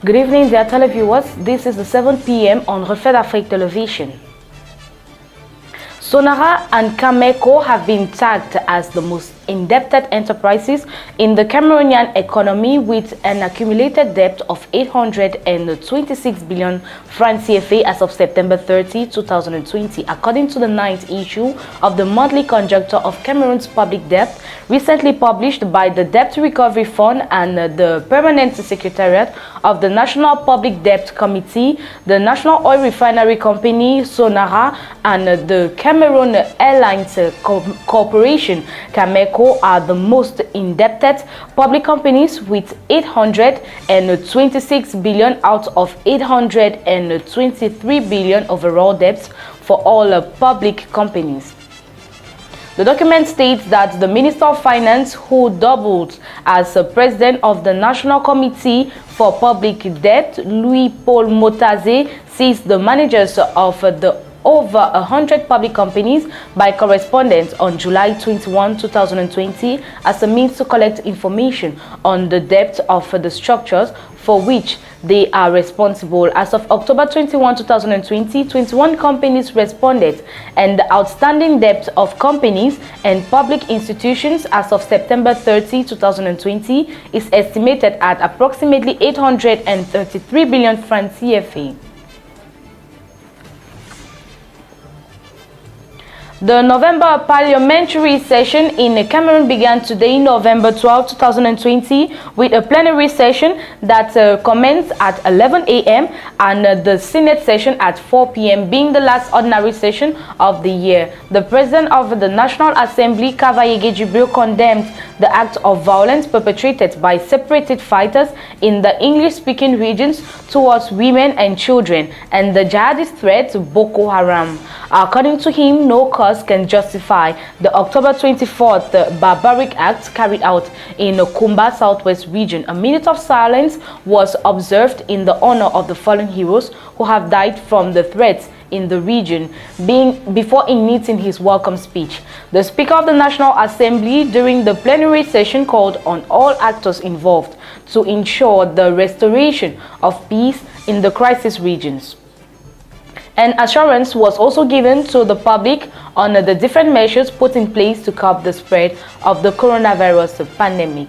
Good evening, dear televiewers. This is the 7 p.m. on Reflets Afrique television. Sonara and Cameco have been tagged as the most indebted enterprises in the Cameroonian economy, with an accumulated debt of 826 billion francs CFA as of September 30, 2020, according to the 9th issue of the monthly conjuncture of Cameroon's public debt, recently published by the Debt Recovery Fund and the Permanent Secretariat of the National Public Debt Committee. The National Oil Refinery Company, Sonara, and the Cameroon Airlines Corporation, Cameco, are the most indebted public companies, with 826 billion out of 823 billion overall debts for all public companies. The document states that the Minister of Finance, who doubled as president of the National Committee for Public Debt, Louis-Paul Motaze, sees the managers of the over 100 public companies by correspondence on July 21, 2020, as a means to collect information on the depth of the structures for which they are responsible. As of October 21, 2020, 21 companies responded, and the outstanding debt of companies and public institutions as of September 30, 2020 is estimated at approximately 833 billion francs CFA. The November parliamentary session in Cameroon began today, November 12, 2020, with a plenary session that commenced at 11 a.m. and the Senate session at 4 p.m. being the last ordinary session of the year. The President of the National Assembly, Kavayege Jibril, condemned the act of violence perpetrated by separated fighters in the English-speaking regions towards women and children and the jihadist threat Boko Haram. According to him, no cause can justify the October 24th barbaric act carried out in Kumba Southwest region. A minute of silence was observed in the honor of the fallen heroes who have died from the threats in the region, before initiating his welcome speech. The Speaker of the National Assembly during the plenary session called on all actors involved to ensure the restoration of peace in the crisis regions. An assurance was also given to the public on the different measures put in place to curb the spread of the coronavirus pandemic.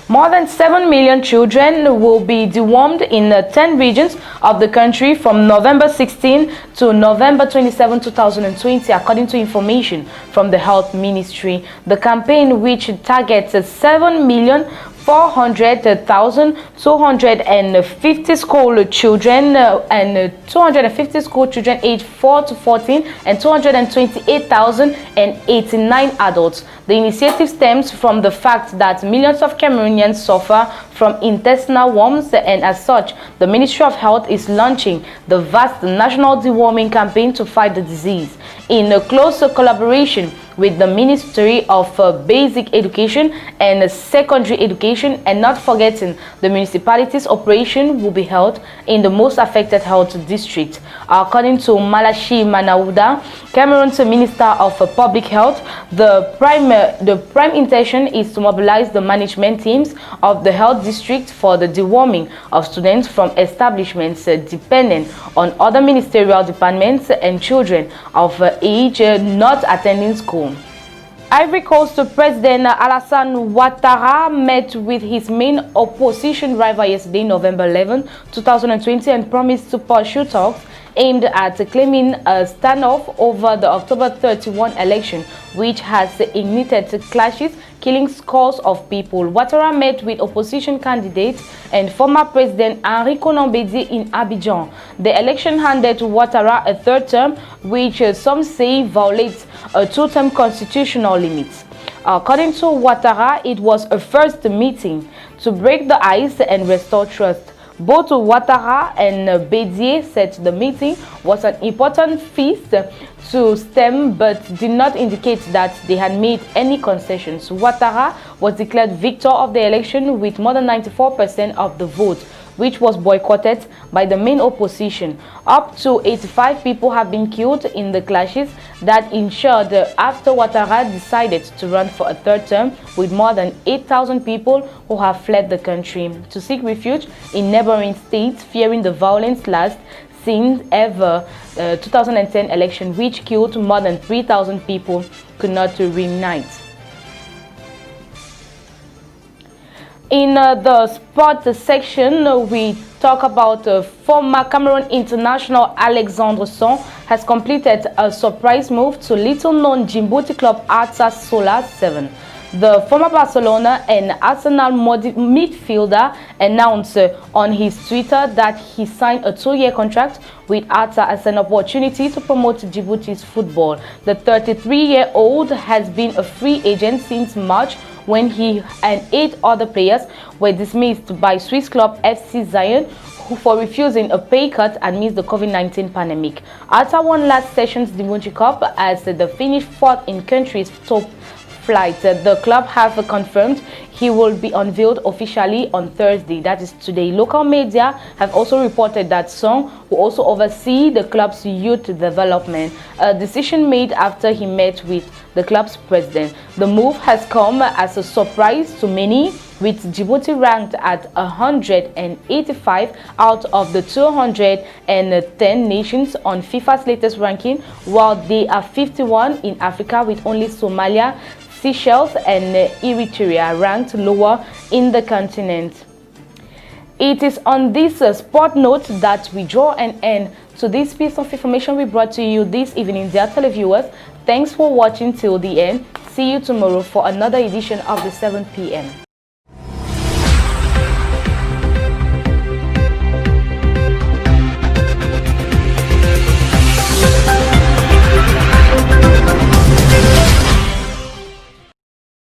More than 7 million children will be dewormed in 10 regions of the country from November 16 to November 27, 2020, according to information from the Health Ministry. The campaign, which targets 7,400,250 school children and 250 school children aged 4 to 14 and 228,089 adults. The initiative stems from the fact that millions of Cameroonians suffer from intestinal worms, and as such, the Ministry of Health is launching the vast national deworming campaign to fight the disease in a close collaboration with the Ministry of Basic Education and Secondary Education, and not forgetting the municipalities' operation will be held in the most affected health district. According to Malachi Manauda, Cameroon's Minister of Public Health, the prime intention is to mobilize the management teams of the health district for the deworming of students from establishments dependent on other ministerial departments and children of age not attending school. Ivory Coast President Alassane Ouattara met with his main opposition rival yesterday, November 11, 2020, and promised to pursue talks aimed at claiming a standoff over the October 31 election, which has ignited clashes, killing scores of people. Ouattara met with opposition candidate and former President Henri Konan-Bédié in Abidjan. The election handed to Ouattara a third term, which some say violates a two-term constitutional limit. According to Ouattara, it was a first meeting to break the ice and restore trust. Both Ouattara and Bédié said the meeting was an important feast to stem, but did not indicate that they had made any concessions. Ouattara was declared victor of the election with more than 94% of the vote. which was boycotted by the main opposition. Up to 85 people have been killed in the clashes that ensured after Ouattara decided to run for a third term, with more than 8,000 people who have fled the country to seek refuge in neighboring states, fearing the violence last seen ever 2010 election, which killed more than 3,000 people, could not reunite. In the sport section, we talk about former Cameroon international Alexandre Song has completed a surprise move to little-known Djibouti club Arta Sola 7. The former Barcelona and Arsenal midfielder announced on his Twitter that he signed a 2-year contract with Arta as an opportunity to promote Djibouti's football. The 33-year-old has been a free agent since March, when he and 8 other players were dismissed by Swiss club FC Zion for refusing a pay cut amidst the COVID-19 pandemic. Arta won last session's Djibouti Cup as they finished 4th in country's top flight. The club have confirmed he will be unveiled officially on Thursday, that is today. Local media have also reported that Song will also oversee the club's youth development, a decision made after he met with the club's president. The move has come as a surprise to many, with Djibouti ranked at 185 out of the 210 nations on FIFA's latest ranking, while they are 51 in Africa, with only Somalia, Seychelles and Eritrea ranked lower in the continent. It is on this sport note that we draw an end to this piece of information we brought to you this evening, dear televiewers. Thanks for watching till the end. See you tomorrow for another edition of the 7 p.m.